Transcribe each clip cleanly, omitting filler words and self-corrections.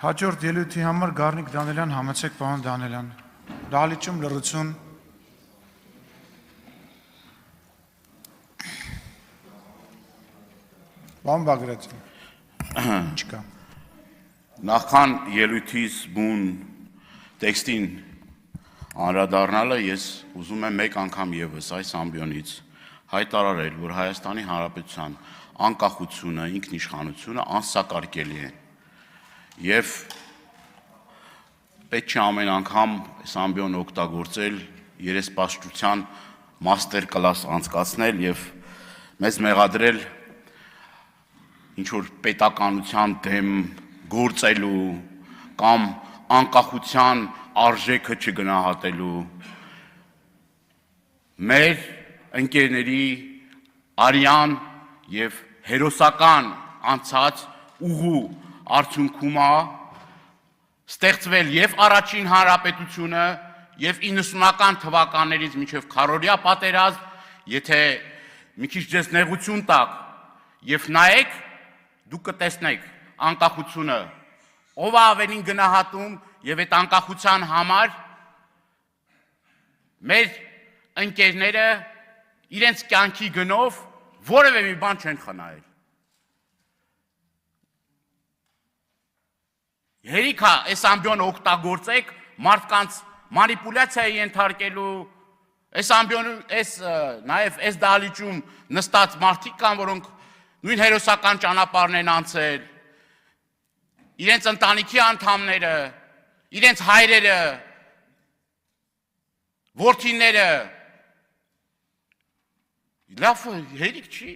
Հաջորդ ելույթի համար Գառնիկ Դանելյան, համեցեք պարոն Դանելյան։ Դահլիճում լռություն։ Պարոն Բագրատյան, ինչ կա։ Նախքան ելույթից բուն տեքստին անդրադառնալը ես ուզում եմ մեկ անգամ եւս այս ամբիոնից հայտարարել, որ Հայաստանի Հանրապետության անկախությունը, ինքնիշխանությունը անսակարկելի է։ Եվ պետք չէ ամեն անգամ այս ամբիոնը օգտագործել երեսպաշտության մաստեր կլաս անցկացնել եւ մեզ մեղադրել ինչ որ պետականության դեմ գործելու կամ անկախության արժեքը չգնահատելու մեր ընկերների արյան եւ հերոսական անցած ուղու արդյունքում ստեղծվել եւ առաջին հանրապետությունը եւ 90-ական թվականներից մինչեւ քարորիա պատերազմ, եթե մի քիչ ձեզ նեղություն տակ եւ նայեք, դուք կտեսնեք անկախությունը ով ավելին գնահատում եւ այդ անկախության համար մեր ընկերները իրենց կյանքի գնով որևէ մի բան չեն խնայել։ Հերիք է այս ամբիոնը օգտագործեք մարդկանց մանիպուլյացիայի ենթարկելու, այս ամբիոնը, նաեւ այս դահլիճում նստած մարդիկ կան, որոնք նույն հերոսական ճանապարհն են անցել, իրենց ընտանիքի անդամները, իրենց հայրերը, որդիները, լավ հերիք չի,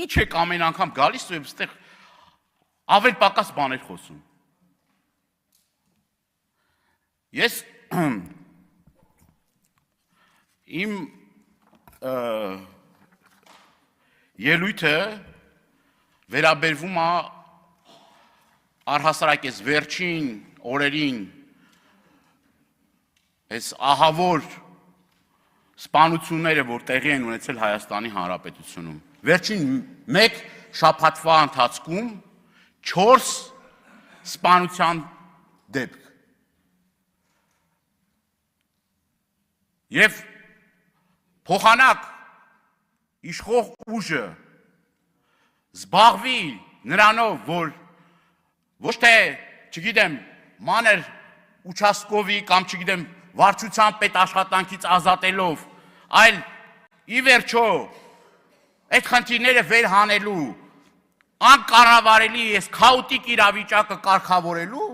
ինչ եք ամեն անգամ գալիս ու այստեղ ավել պակաս բաներ խոսում։ Ես իմ ելույթը վերաբերվում է առհասարակ այս վերջին օրերին այս ահավոր սպանությունները, որ տեղի են ունեցել Հայաստանի Հանրապետությունում։ Վերջին մեկ շաբաթվա ընթացքում 4 սպանության դեպք։ Եվ փոխանակ իշխող ուժը զբաղվի նրանով, որ ոչ թե, չգիտեմ, մանր ուչաստկովի կամ չգիտեմ վարչության պետաշխատանքից ազատելով, այլ ի վերջո այդ խնդիրները վերհանելու, անկառավարելի այս քաոտիկ իրավիճակը կարգավորելու,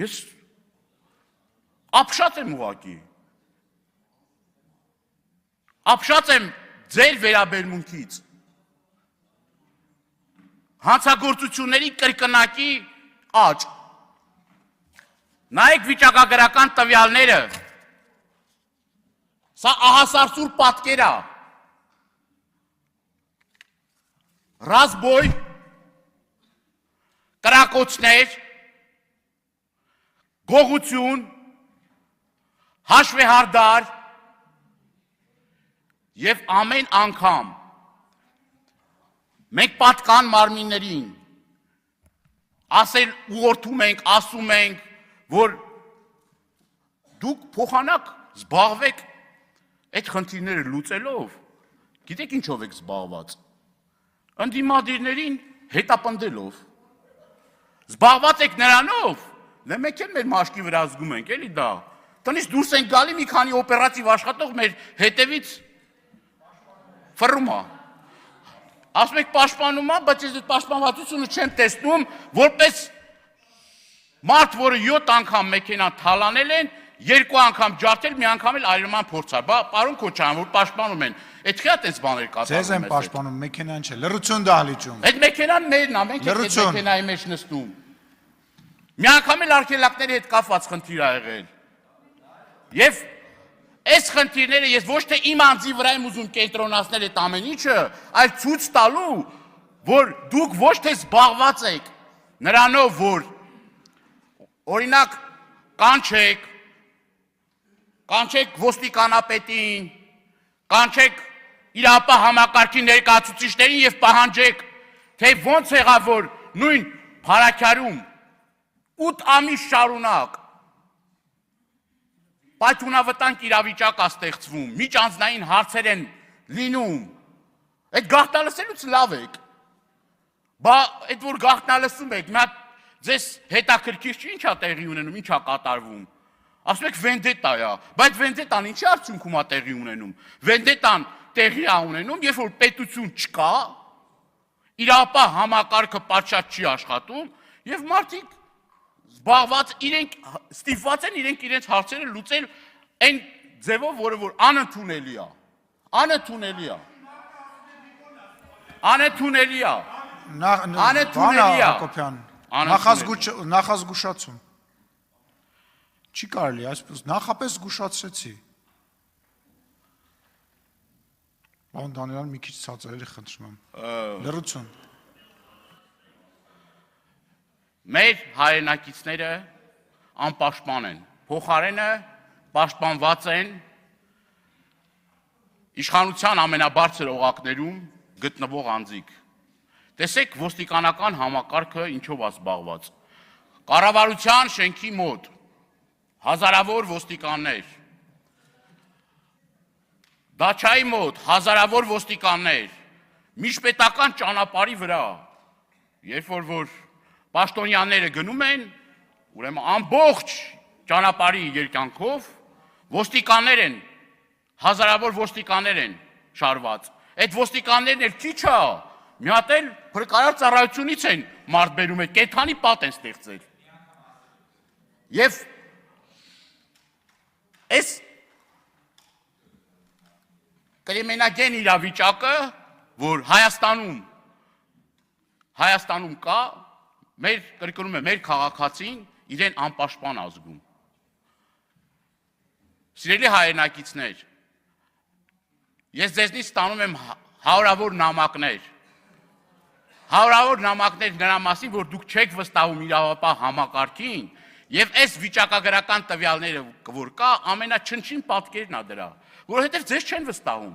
ես ապշած եմ ուղղակի։ Ապշած եմ ձեր վերաբերմունքից։ Հանցագործությունների կրկնակի աճ։ Նայեք վիճակագրական տվյալները։ Սա ահասարսուր պատկեր է։ Ռազմբոյ, կրակոցներ, գողություն, հաշվեհարդար եւ ամեն անգամ մենք պատկան մարմիններին ասել ուղղորդում ենք, ասում ենք, որ դուք փոխանակ զբաղվեք այդ խնդիրները լուծելով, գիտեք ինչով եք զբաղված, ընդդիմադիրներին հետապնդելով, զբաղված եք նրանով, մենք էլ մեր մաշկի վրա զգում ենք, էլի դա, տնից դուրս ենք գալի մի քանի օպերատիվ աշխատող մեր հետևից ֆռում է, ասում եք պաշտպանում է, բայց ես այդ պաշտպանվածությունը չեմ տեսնում, որպես մարդ, որը 7 անգամ մեքենան թալանել են, 2 անգամ ջարդել, մի անգամ էլ այլման փորձար, պարոն Քոչարյան, որ պաշտպանում են, այդ քիչ այդպես բաներ կատարում են։ Ձեզ են պաշտպանում, մեքենան չէ, լռություն դահլիճում։ Այդ մեքենան մերն է, մենք այդ մեքենայի մեջ նստում։ Մի անգամ էլ արգելակների հետ կապված խնդիր ա եղել։ Եվ այս խնդիրները ես ոչ թե իմ անձի վրա եմ ուզում կենտրոնացնել այդ ամեն ինչը, այլ ցույց տալու, որ դուք ոչ թե զբաղված եք նրանով, որ օրինակ կանչեք ոստիկանապետին, կանչեք իրապահ համակարգի ներկայացուցիչներին եւ պահանջեք, թե ոնց եղավ, որ նույն Փարաքարում 8 ամիս շարունակ պայթունավտանգ իրավիճակ է ստեղծվում, միջանձնային հարցեր են լինում։ Այդ գաղտնալսելուց լավ եք։ Բա այդ որ գաղտնալսում եք, մի հատ ձեզ հետաքրքիր չի ինչ է տեղի ունենում, ինչ է կատարվում։ Ասում եք վենդետա է, բայց վենդետան ինչի արդյունքում է տեղի ունենում։ Վենդետան տեղի է ունենում, երբ որ պետություն չկա, իրապահ համակարգը պատշաճ չի աշխատում, եւ մարդիկ զբաղված իրենք ստիպված են իրենց հարցերը լուծել այն ձևով, որը որ անընդունելի է։ Անընդունելի է։ Անընդունելի է։ Անընդունելի է։ Հակոբյան, նախազգուշացում։ Չի կարելի, այսպես նախապես զգուշացրեցի։ Պարոն Դանիելյան, մի քիչ ցածրելի խնդրում եմ։ Լռություն։ Մեր հայրենակիցները անպաշտպան են, փոխարենը պաշտպանված են իշխանության ամենաբարձր օղակներում գտնվող անձիկ։ Տեսեք ոստիկանական համակարգը ինչով է զբաղված։ Կառավարության շենքի մոտ հազարավոր ոստիկաններ, Դաչայի մոտ հազարավոր ոստիկաններ, միջպետական ճանապարհի վրա, երբ որ պաշտոնյաները գնում են, ուրեմն ամբողջ ճանապարհի երկայնքով ոստիկաններ են, հազարավոր ոստիկաններ են շարված։ Այդ ոստիկաններն էլ քիչ է, մի հատ էլ փրկարար ծառայությունից են մարդ բերում է, կենդանի պատ են ստեղծել։ Եվ այս կրիմինագեն իրավիճակը, որ Հայաստանում կա, կրկնում եմ, մեր քաղաքացին իրեն անպաշտպան ազգում։ Սիրելի հայրենակիցներ, ես ձեզնից ստանում եմ հարյուրավոր նամակներ նրա մասին, որ դուք չեք վստահում իրավապահ համակարգին, եւ այս վիճակագրական տվյալները, որ կա, ամենաչնչին պատկերն է դրա, որովհետեւ ձեզ չեն վստահում։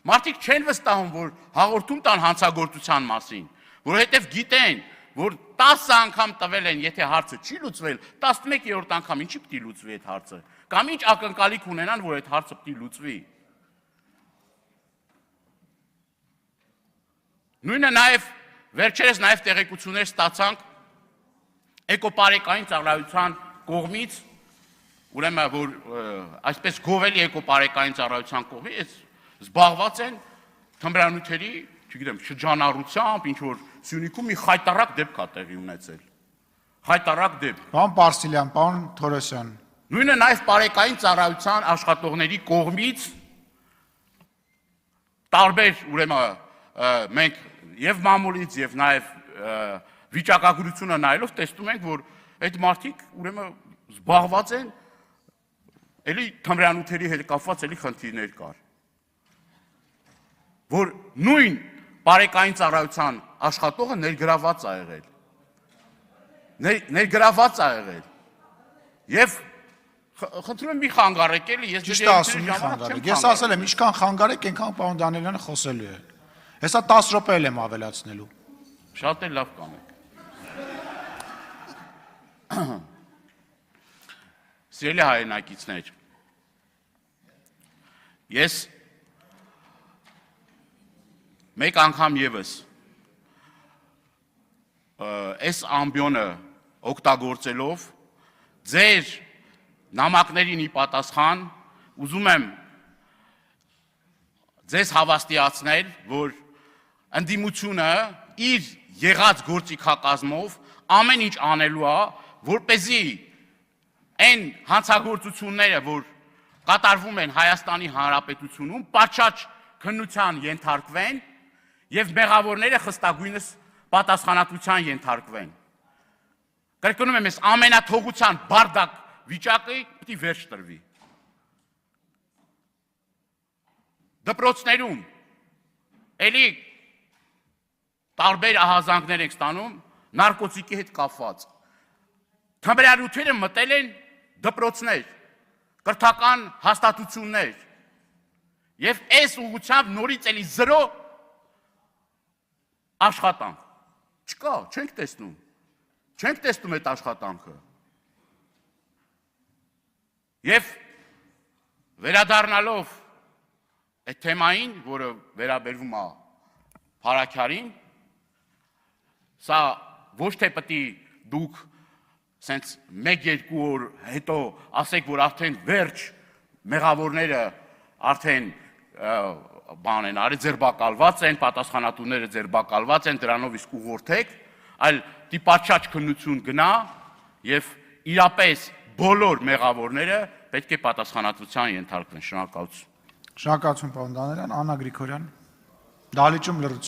Մարդիկ չեն վստահում, որ հաղորդում տան հանցագործության մասին, որովհետեւ գիտեն, որ 10 անգամ տվել են, եթե հարցը չի լուծվել, 11-րդ անգամ ինչի պիտի լուծվի այդ հարցը, կամ ինչ ակնկալիք ունենան, որ այդ հարցը պիտի լուծվի։ Նույնը նաև վերջերս նաև տեղեկություններ ստացանք էկոպարեկային ծառայության կողմից, ուրեմն որ այսպես գովելի էկոպարեկային ծառայության կողմից զբաղված են թմրանյութերի, չգիտեմ, շրջանառությամբ, ինչ որ Սյունիքում մի խայտարակ դեպք է տեղի ունեցել։ Խայտարակ դեպք։ Պարոն Պարսիլյան, պարոն Թորոսյան։ Նույնը նաև պարեկային ծառայության աշխատողների կողմից տարբեր, ուրեմն մենք եւ մամուլից եւ նաեւ վիճակագրությունը նայելով տեսնում ենք, որ այդ մարդիկ ուրեմն զբաղված են էլի թմրանյութերի հետ կապված էլի խնդիրներ կար։ Որ նույն պարեկային ծառայության աշխատողը ներգրաված է եղել։ Ներգրաված է եղել։ Եվ խնդրում եմ մի խանգարեք էլի, ես Ճիշտ ասում մի խանգարեք։ Ես ասել եմ, ինչքան խանգարեք, այնքան պարոն Դանիելյանը խոսելու է։ Հեսա 10 րոպե եմ ավելացնելու։ Շատ էլ լավ կանեք։ Սիրելի հայրենակիցներ, ես մեկ անգամ եւս այս ամբիոնը օգտագործելով ձեր նամակներին ի պատասխան ուզում եմ ձեզ հավաստիացնել, որ ընդդիմությունը իր եղած գործիքակազմով ամեն ինչ անելու է, որպեսզի այն հանցագործությունները, որ կատարվում են Հայաստանի Հանրապետությունում, պատշաճ քննության ենթարկվեն եւ մեղավորները խստագույնս պատասխանատվության ենթարկվեն։ Կրկնում եմ, այս ամենաթողության բարդակ վիճակը պիտի վերջ տրվի։ Դպրոցներում էլի տարբեր ահազանգներ ենք ստանում նարկոտիկի հետ կապված։ Թմրանյութերը մտել են դպրոցներ, կրթական հաստատություններ եւ այս ուղղությամբ նորից էլի 0 աշխատանք։ Չկա, չենք տեսնում։ Չենք տեսնում այդ աշխատանքը։ Եվ վերադառնալով այդ թեմային, որը վերաբերվում է Փարաքարին, սա ոչ թե պետք է դուք սենց 1-2 օր հետո ասեք, որ արդեն վերջ մեղավորները արդեն բան են արի, ձերբակալված են, պատասխանատուները ձերբակալված են, դրանով իսկ ուղղորդեք, այլ տիպաչաչ քննություն գնա եւ իրապես բոլոր մեղավորները պետք է պատասխանատվության ենթարկվեն։ Շնորհակալություն։ Շնորհակալություն, պարոն Դանիելյան, Աննա Գրիգորյան, դահլիճում լրացում։